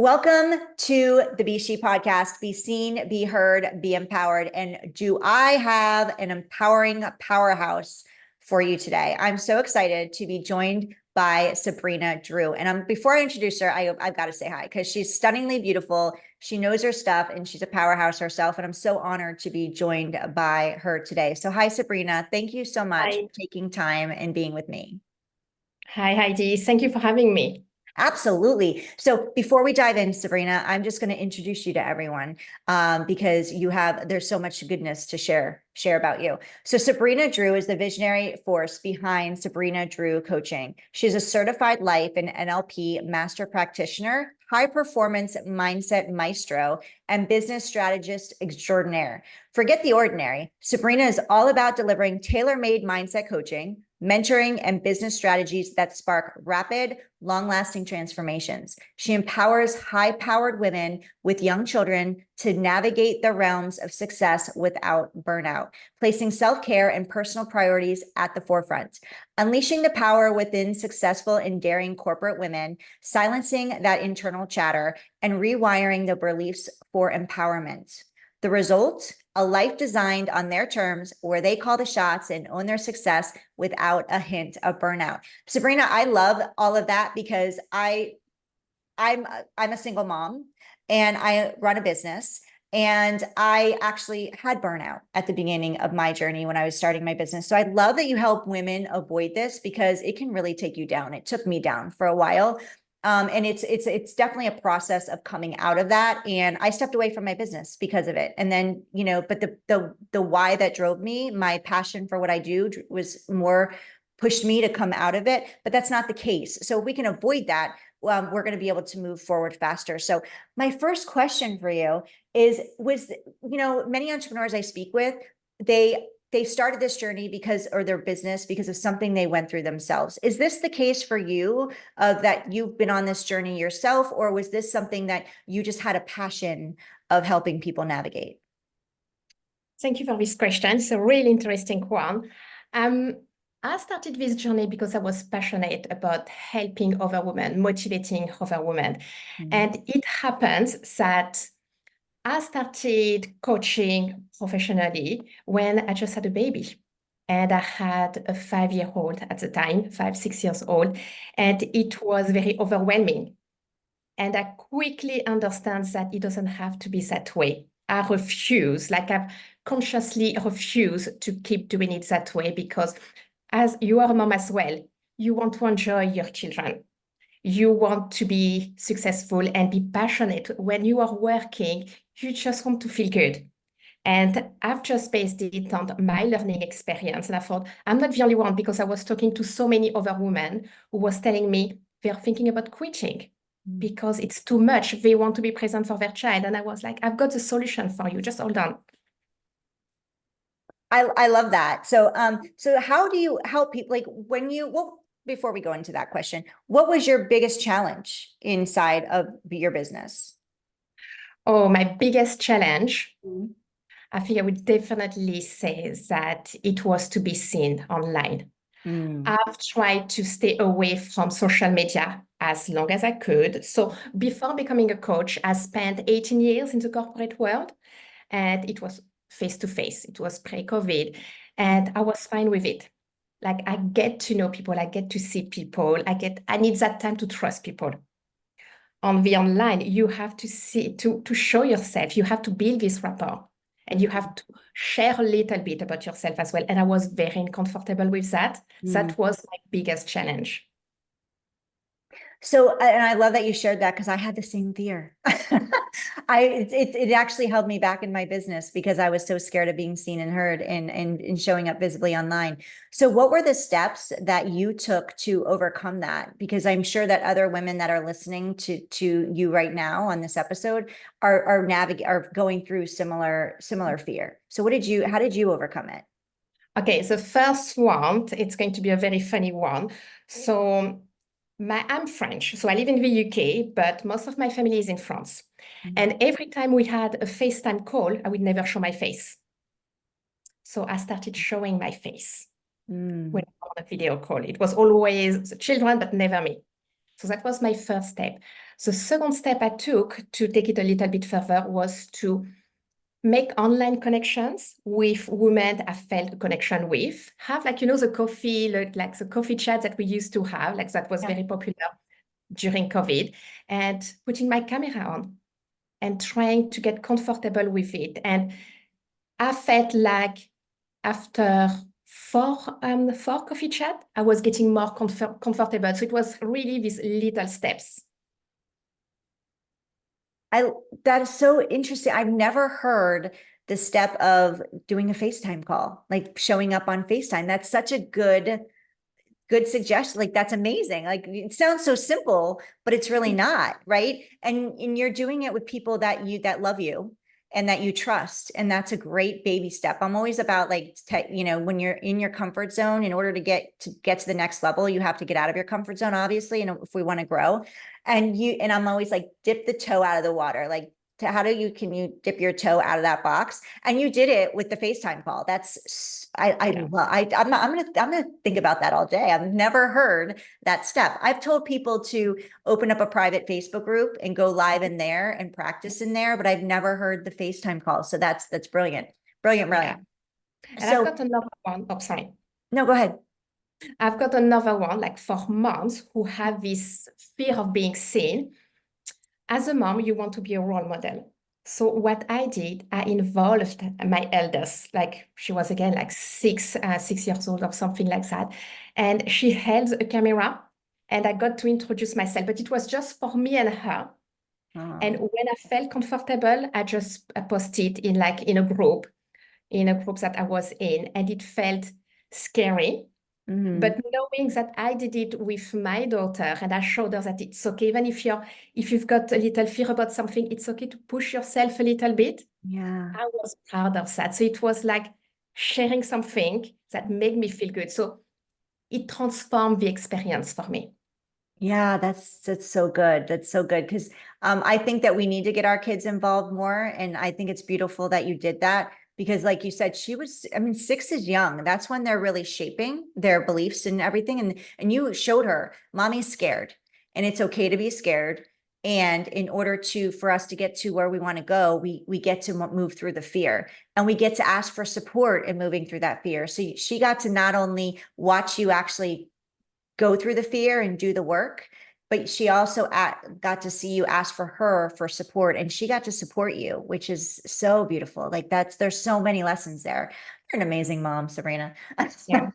Welcome to the S.H.E podcast. Be seen, be heard, be empowered. And do I have an empowering powerhouse for you today? I'm so excited to be joined by Sabrina Drou. And before I introduce her, I've got to say hi because she's stunningly beautiful. She knows her stuff and she's a powerhouse herself. And I'm so honored to be joined by her today. So hi, Sabrina. Thank you so much for taking time and being with me. Hi, Heidi. Thank you for having me. Absolutely. So before we dive in, Sabrina, I'm just going to introduce you to everyone because there's so much goodness to share about you. So Sabrina Drou is the visionary force behind Sabrina Drou Coaching. She's a certified life and NLP master practitioner, high performance mindset maestro, and business strategist extraordinaire. Forget the ordinary. Sabrina is all about delivering tailor-made mindset coaching, mentoring, and business strategies that spark rapid, long-lasting transformations. She empowers high-powered women with young children to navigate the realms of success without burnout, placing self-care and personal priorities at the forefront, unleashing the power within successful and daring corporate women, silencing that internal chatter, and rewiring the beliefs for empowerment. The result? A life designed on their terms where they call the shots and own their success without a hint of burnout. Sabrina, I love all of that because I'm a single mom and I run a business, and I actually had burnout at the beginning of my journey when I was starting my business. So I love that you help women avoid this because it can really take you down. It took me down for a while. And it's definitely a process of coming out of that. And I stepped away from my business because of it. And then, but the why that drove me, my passion for what I do was more pushed me to come out of it, but that's not the case. So if we can avoid that, we're going to be able to move forward faster. So my first question for you many entrepreneurs I speak with, they started this journey or their business because of something they went through themselves. Is this the case for you, that you've been on this journey yourself, or was this something that you just had a passion of helping people navigate? Thank you for this question. It's a really interesting one. I started this journey because I was passionate about helping other women, motivating other women. And it happens that I started coaching professionally when I just had a baby. And I had a 5-year-old at the time, 6 years old, and it was very overwhelming. And I quickly understand that it doesn't have to be that way. I've consciously refused to keep doing it that way because as you are a mom as well, you want to enjoy your children. You want to be successful and be passionate. When you are working, you just want to feel good. And I've just based it on my learning experience. And I thought, I'm not the only one, because I was talking to so many other women who was telling me they're thinking about quitting because it's too much. They want to be present for their child. And I was like, I've got the solution for you. Just hold on. I love that. So how do you help people? Like before we go into that question, what was your biggest challenge inside of your business? Oh, my biggest challenge, I think I would definitely say that it was to be seen online. I've tried to stay away from social media as long as I could. So before becoming a coach, I spent 18 years in the corporate world, and it was face-to-face. It was pre-COVID, and I was fine with it. Like, I get to know people, I get to see people, I need that time to trust people. On the online, you have to show yourself, you have to build this rapport, and you have to share a little bit about yourself as well. And I was very uncomfortable with that. That was my biggest challenge. So, and I love that you shared that because I had the same fear. It actually held me back in my business because I was so scared of being seen and heard and showing up visibly online. So what were the steps that you took to overcome that? Because I'm sure that other women that are listening to you right now on this episode are going through similar fear. So how did you overcome it? Okay, the first one, it's going to be a very funny one. So I'm French, so I live in the UK, but most of my family is in France. And every time we had a FaceTime call, I would never show my face. So I started showing my face when on a video call. It was always the children, but never me. So that was my first step. The second step I took to take it a little bit further was to make online connections with women I felt a connection with, have like, the coffee, like the coffee chat that we used to have, like that was very popular during COVID, and putting my camera on and trying to get comfortable with it. And I felt like after four coffee chat, I was getting more comfortable. So it was really these little steps. That is so interesting. I've never heard the step of doing a FaceTime call, like showing up on FaceTime. That's such a good suggestion. Like, that's amazing. Like, it sounds so simple, but it's really not, right? And you're doing it with people that love you and that you trust. And that's a great baby step. I'm always about like, when you're in your comfort zone, in order to get to the next level, you have to get out of your comfort zone, obviously. And if we want to grow, and I'm always like, dip the toe out of the water. Like, can you dip your toe out of that box? And you did it with the FaceTime call. I'm gonna think about that all day. I've never heard that step. I've told people to open up a private Facebook group and go live in there and practice in there, but I've never heard the FaceTime call. So that's brilliant. Brilliant. Yeah. And I've got another one. Oh, sorry. No, go ahead. I've got another one, like for moms who have this fear of being seen. As a mom, you want to be a role model. So what I did, I involved my eldest, like she was again like 6 years old or something like that. And she held a camera and I got to introduce myself, but it was just for me and her. And when I felt comfortable, I just posted in a group that I was in, and it felt scary. But knowing that I did it with my daughter and I showed her that it's okay, even if you've got a little fear about something, it's okay to push yourself a little bit. Yeah. I was proud of that. So it was like sharing something that made me feel good. So it transformed the experience for me. Yeah, that's so good. That's so good. Because I think that we need to get our kids involved more. And I think it's beautiful that you did that. Because like you said, 6 is young. That's when they're really shaping their beliefs and everything. And you showed her, mommy's scared and it's okay to be scared. And in order for us to get to where we want to go, we get to move through the fear, and we get to ask for support in moving through that fear. So she got to not only watch you actually go through the fear and do the work, but she also got to see you ask for her for support, and she got to support you, which is so beautiful. Like, there's so many lessons there. You're an amazing mom, Sabrina. Yeah.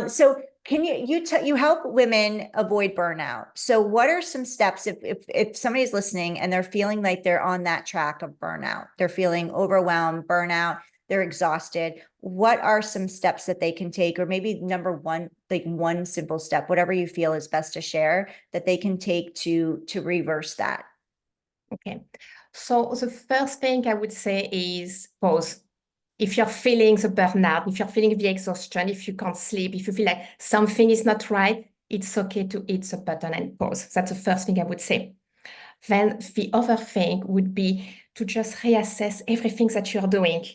So can you help women avoid burnout? So what are some steps if somebody's listening and they're feeling like they're on that track of burnout, they're feeling overwhelmed, burnout, they're exhausted, what are some steps that they can take, or maybe number one, like one simple step, whatever you feel is best to share, that they can take to reverse that? Okay. So the first thing I would say is pause. If you're feeling the burnout, if you're feeling the exhaustion, if you can't sleep, if you feel like something is not right, it's okay to hit the button and pause. That's the first thing I would say. Then the other thing would be to just reassess everything that you're doing.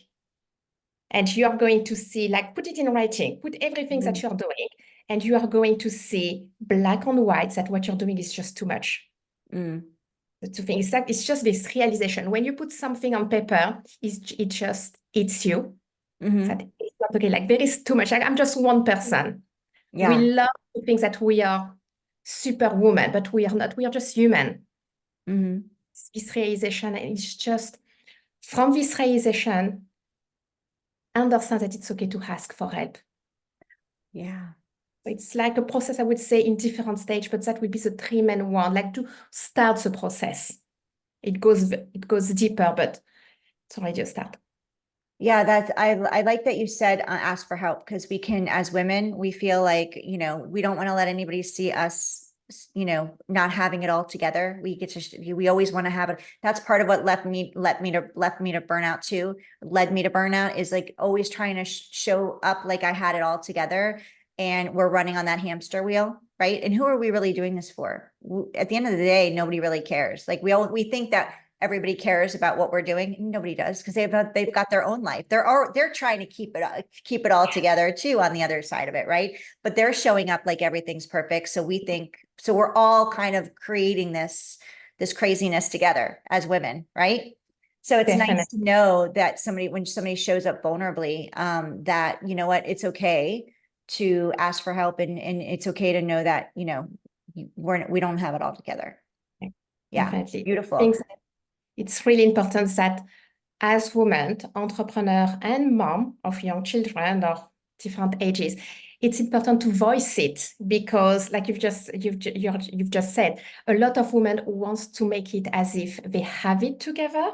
And you are going to see, like, put it in writing, put everything that you're doing, and you are going to see black on white that what you're doing is just too much. The two things, it's just this realization. When you put something on paper, it just hits you. That it's not okay, like there is too much. Like, I'm just one person. Yeah. We love to think that we are superwoman, but we are not. We are just human. This realization, and it's just from this realization, understand that it's okay to ask for help. Yeah. It's like a process, I would say, in different stages, but that would be the 3 main one, like to start the process. It goes deeper, but it's already a start. Yeah, I like that you said ask for help, because we can, as women, we feel like, we don't want to let anybody see us, not having it all together. We always want to have it. That's part of what led me to burnout too. Led me to burnout is like always trying to show up like I had it all together, and we're running on that hamster wheel, right? And who are we really doing this for? At the end of the day, nobody really cares. Like we think that everybody cares about what we're doing. Nobody does, because they've got their own life. They're trying to keep it all together too on the other side of it, right? But they're showing up like everything's perfect. So we think So we're all kind of creating this craziness together as women, right? So it's nice to know that when somebody shows up vulnerably, that, you know what, it's okay to ask for help, and it's okay to know that, you know, we don't have it all together. Yeah. Definitely. Beautiful. It's really important that as women, entrepreneur and mom of young children or different ages, it's important to voice it, because like you've just said, a lot of women wants to make it as if they have it together,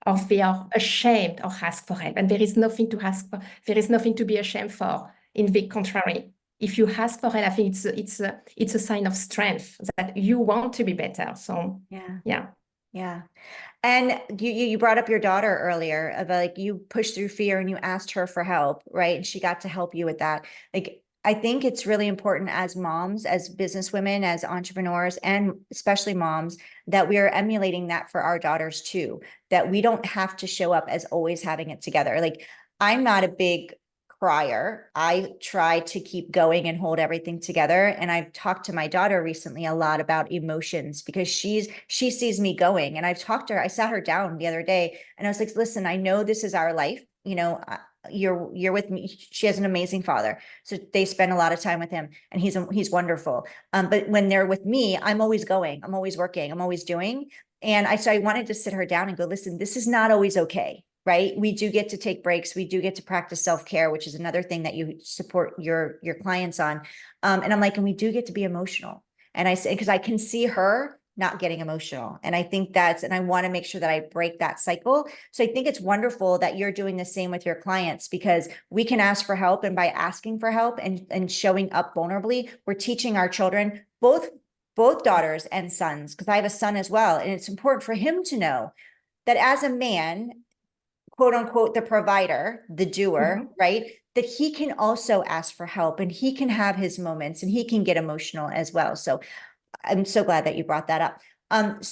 or they are ashamed or ask for help. And there is nothing to ask for. There is nothing to be ashamed for. In the contrary, if you ask for help, I think it's a sign of strength that you want to be better. So yeah. And you brought up your daughter earlier, about like you pushed through fear and you asked her for help, right? And she got to help you with that. Like, I think it's really important as moms, as businesswomen, as entrepreneurs, and especially moms, that we are emulating that for our daughters too, that we don't have to show up as always having it together. Like, I'm not a big crier. I try to keep going and hold everything together. And I've talked to my daughter recently a lot about emotions, because she sees me going, and I've talked to her. I sat her down the other day and I was like, listen, I know this is our life. You know, you're with me. She has an amazing father. So they spend a lot of time with him, and he's wonderful. But when they're with me, I'm always going, I'm always working, I'm always doing. And so I wanted to sit her down and go, listen, this is not always okay. Right? We do get to take breaks. We do get to practice self-care, which is another thing that you support your clients on. And I'm like, and we do get to be emotional. And I say, because I can see her not getting emotional. And I think and I want to make sure that I break that cycle. So I think it's wonderful that you're doing the same with your clients, because we can ask for help. And by asking for help and showing up vulnerably, we're teaching our children, both daughters and sons, because I have a son as well. And it's important for him to know that as a man, quote unquote, the provider, the doer, right? That he can also ask for help, and he can have his moments, and he can get emotional as well. So I'm so glad that you brought that up.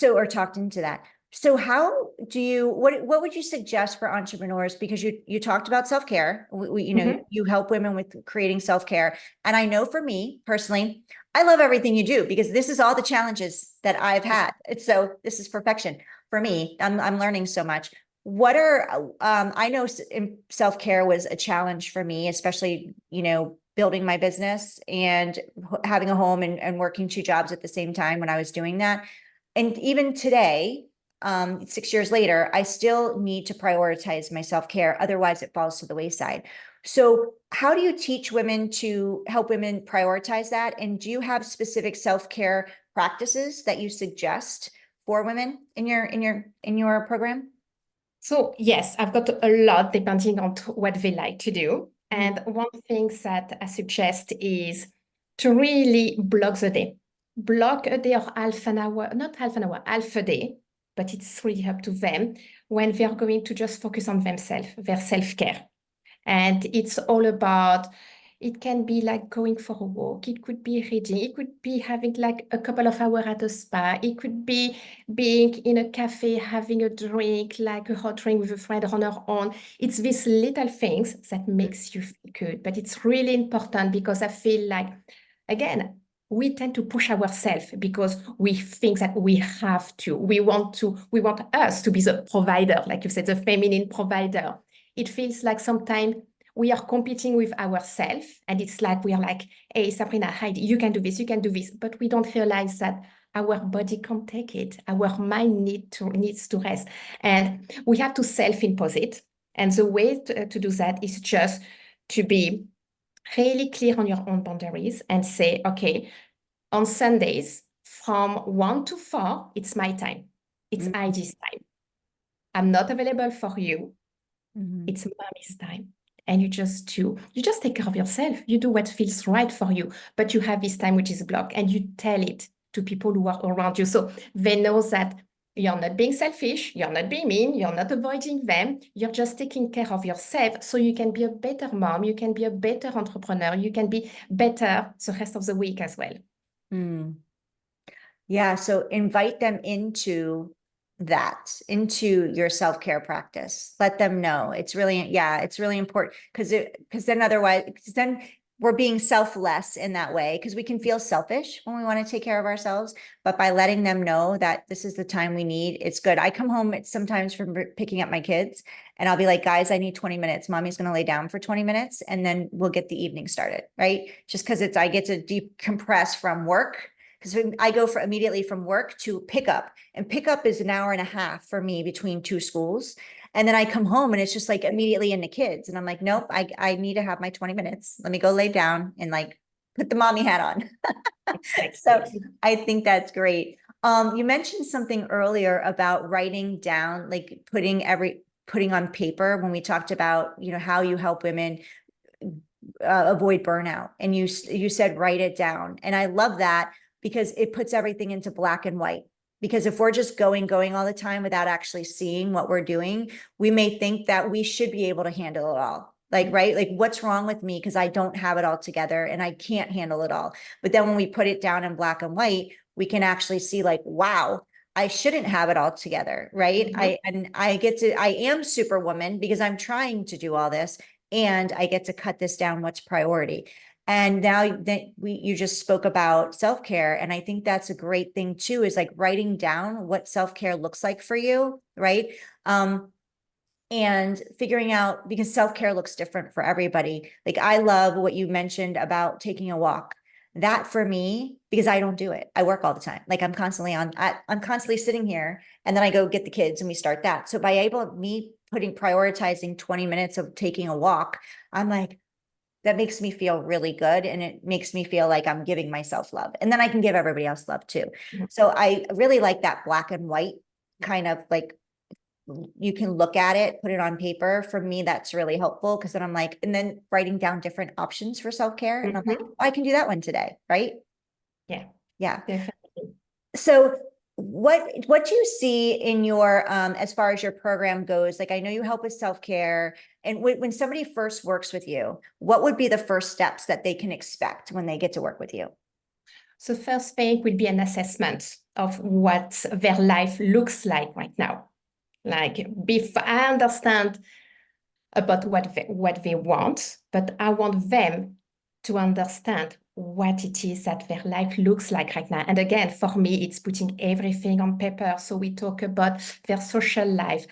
Or talked into that. So how do you, what would you suggest for entrepreneurs? Because you talked about self-care, you know, you help women with creating self-care. And I know for me personally, I love everything you do, because this is all the challenges that I've had. So this is perfection for me. I'm learning so much. What are, I know self-care was a challenge for me, especially, you know, building my business and having a home and working two jobs at the same time when I was doing that. And even today, 6 years later, I still need to prioritize my self-care. Otherwise it falls to the wayside. So how do you teach women to help women prioritize that? And do you have specific self-care practices that you suggest for women in your program? So yes, I've got a lot depending on what they like to do. And one thing that I suggest is to really block the day. Block a day or half an hour, not half an hour, half a day, but it's really up to them, when they're going to just focus on themselves, their self-care. And it's all about, it can be like going for a walk, it could be reading, it could be having like a couple of hours at a spa, it could be being in a cafe, having a drink, like a hot drink with a friend on her own. It's these little things that makes you feel good. But it's really important, because I feel like, again, we tend to push ourselves because we think that we have to. We want us to be the provider, like you said, the feminine provider. It feels like sometimes we are competing with ourselves, and it's like we are like, hey, Sabrina, Heidi, you can do this, but we don't realize that our body can't take it. Our mind needs to rest, and we have to self-impose it. And the way to do that is just to be really clear on your own boundaries and say, okay, on Sundays from 1 to 4, it's my time. It's Heidi's time. I'm not available for you. It's mommy's time. And you just take care of yourself. You do what feels right for you, but you have this time which is blocked, and you tell it to people who are around you. So they know that you're not being selfish, you're not being mean, you're not avoiding them, you're just taking care of yourself so you can be a better mom, you can be a better entrepreneur, you can be better the rest of the week as well. Yeah, so invite them into your self-care practice. Let them know. It's really important, because then we're being selfless in that way, because we can feel selfish when we want to take care of ourselves, but by letting them know that this is the time we need, it's good. I come home sometimes from picking up my kids and I'll be like, guys, I need 20 minutes. Mommy's going to lay down for 20 minutes and then we'll get the evening started, right? Just because I get to decompress from work, because I go immediately from work to pickup, and pickup is an hour and a half for me between two schools. And then I come home and it's just like immediately into kids. And I'm like, nope, I need to have my 20 minutes. Let me go lay down and like put the mommy hat on. So I think that's great. You mentioned something earlier about writing down, like putting on paper when we talked about, you know, how you help women avoid burnout. And you said, write it down. And I love that because it puts everything into black and white. Because if we're just going all the time without actually seeing what we're doing, we may think that we should be able to handle it all. Like, right? Like, what's wrong with me? Because I don't have it all together and I can't handle it all. But then when we put it down in black and white, we can actually see like, wow, I shouldn't have it all together, right? I am superwoman because I'm trying to do all this, and I get to cut this down. What's priority? And now that you just spoke about self-care, and I think that's a great thing too, is like writing down what self-care looks like for you, right? And figuring out, because self-care looks different for everybody. Like, I love what you mentioned about taking a walk. That for me, because I don't do it. I work all the time. Like, I'm constantly sitting here, and then I go get the kids and we start that. So by prioritizing 20 minutes of taking a walk, I'm like, that makes me feel really good. And it makes me feel like I'm giving myself love. And then I can give everybody else love too. So I really like that black and white kind of like, you can look at it, put it on paper. For me, that's really helpful, because then I'm like, and then writing down different options for self-care. And I'm like, oh, I can do that one today, right? Yeah, Yeah. definitely. So what do you see in your as far as your program goes? Like, I know you help with self-care, and when somebody first works with you, what would be the first steps that they can expect when they get to work with you? So first thing will be an assessment of what their life looks like right now. Like, before I understand about what they want, but I want them to understand what it is that their life looks like right now. And again, for me, it's putting everything on paper. So we talk about their social life,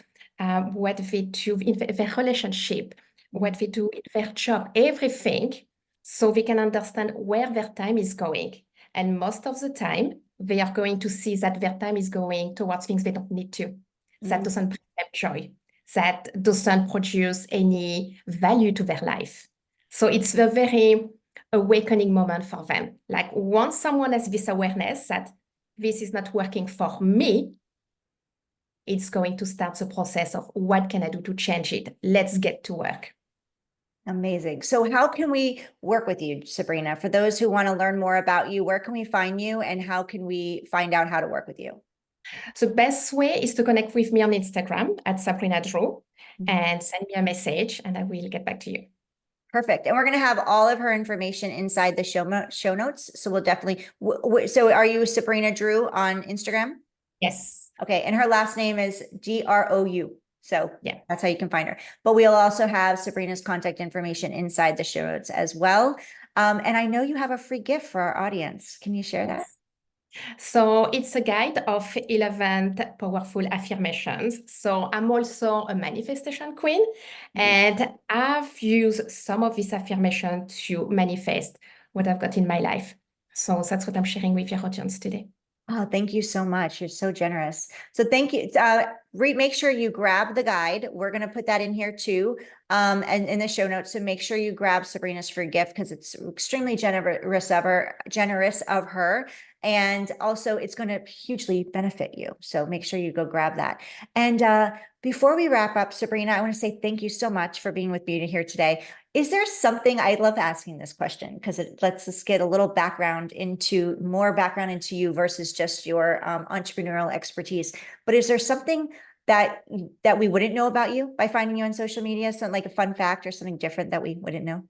what they do in their relationship, what they do in their job, everything, so they can understand where their time is going. And most of the time, they are going to see that their time is going towards things they don't need to. That doesn't bring them joy, that doesn't produce any value to their life. So it's a very awakening moment for them. Like, once someone has this awareness that this is not working for me, it's going to start the process of what can I do to change it? Let's get to work. Amazing. So how can we work with you, Sabrina? For those who want to learn more about you, where can we find you, and how can we find out how to work with you? The best way is to connect with me on Instagram at Sabrina Drou and send me a message, and I will get back to you. Perfect. And we're going to have all of her information inside the show notes. So we'll definitely, so are you Sabrina Drou on Instagram? Yes. Okay. And her last name is Drou. So yeah, that's how you can find her. But we'll also have Sabrina's contact information inside the show notes as well. And I know you have a free gift for our audience. Can you share that? So it's a guide of 11 powerful affirmations. So I'm also a manifestation queen, and I've used some of these affirmations to manifest what I've got in my life. So that's what I'm sharing with your audience today. Oh, thank you so much. You're so generous. So thank you. Make sure you grab the guide. We're going to put that in here too, and in the show notes. So make sure you grab Sabrina's free gift, because it's extremely generous of her. And also it's going to hugely benefit you. So make sure you go grab that. And before we wrap up, Sabrina, I want to say thank you so much for being with me here today. Is there something, I love asking this question because it lets us get a little more background into you versus just your entrepreneurial expertise. But is there something that we wouldn't know about you by finding you on social media? Something like a fun fact or something different that we wouldn't know?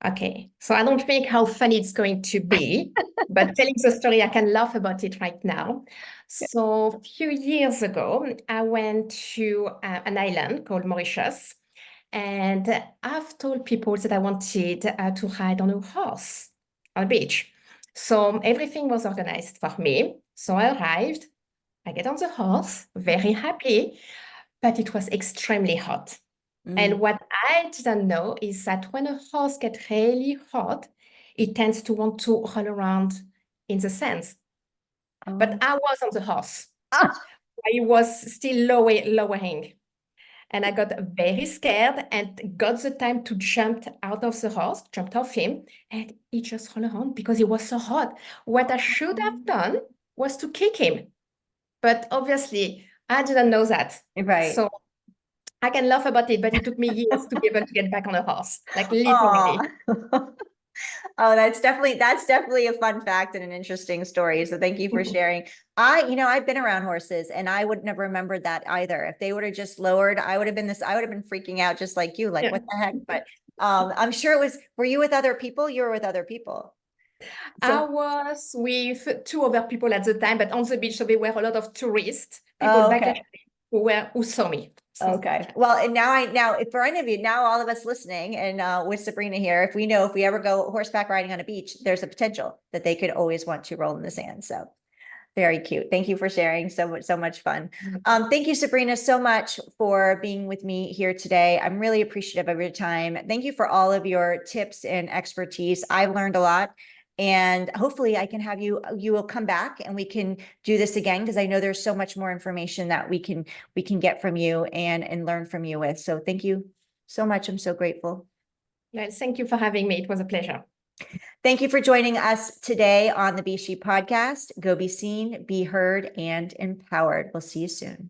Okay, so I don't think how funny it's going to be, but telling the story, I can laugh about it right now. So a few years ago, I went to an island called Mauritius, And I've told people that I wanted to ride on a horse on a beach. So everything was organized for me. So I arrived, I get on the horse, very happy, but it was extremely hot. And what I didn't know is that when a horse gets really hot, it tends to want to run around in the sand. But I was on the horse. I was still lowering. And I got very scared and got the time to jump out of the horse, jumped off him, and he just ran around because it was so hot. What I should have done was to kick him. But obviously, I didn't know that. Right. So I can laugh about it, but it took me years to be able to get back on a horse, like literally. Aw. Oh, that's definitely a fun fact and an interesting story. So thank you for sharing. I've been around horses and I wouldn't have remembered that either. If they would have just lowered, I would have been freaking out just like you, like Yeah. what the heck? But I'm sure were you with other people? You were with other people. I So, was with two other people at the time, but on the beach, so there were a lot of tourists, people oh, okay. vacationing who saw me. Okay. Well, and now if for any of you, now all of us listening and with Sabrina here, if we ever go horseback riding on a beach, there's a potential that they could always want to roll in the sand. So very cute. Thank you for sharing. So much fun. Thank you, Sabrina, so much for being with me here today. I'm really appreciative of your time. Thank you for all of your tips and expertise. I've learned a lot. And hopefully I can have you will come back and we can do this again because I know there's so much more information that we can get from you and learn from you with. So thank you so much. I'm so grateful. Well, thank you for having me. It was a pleasure. Thank you for joining us today on the S.H.E podcast. Go be seen, be heard, and empowered. We'll see you soon.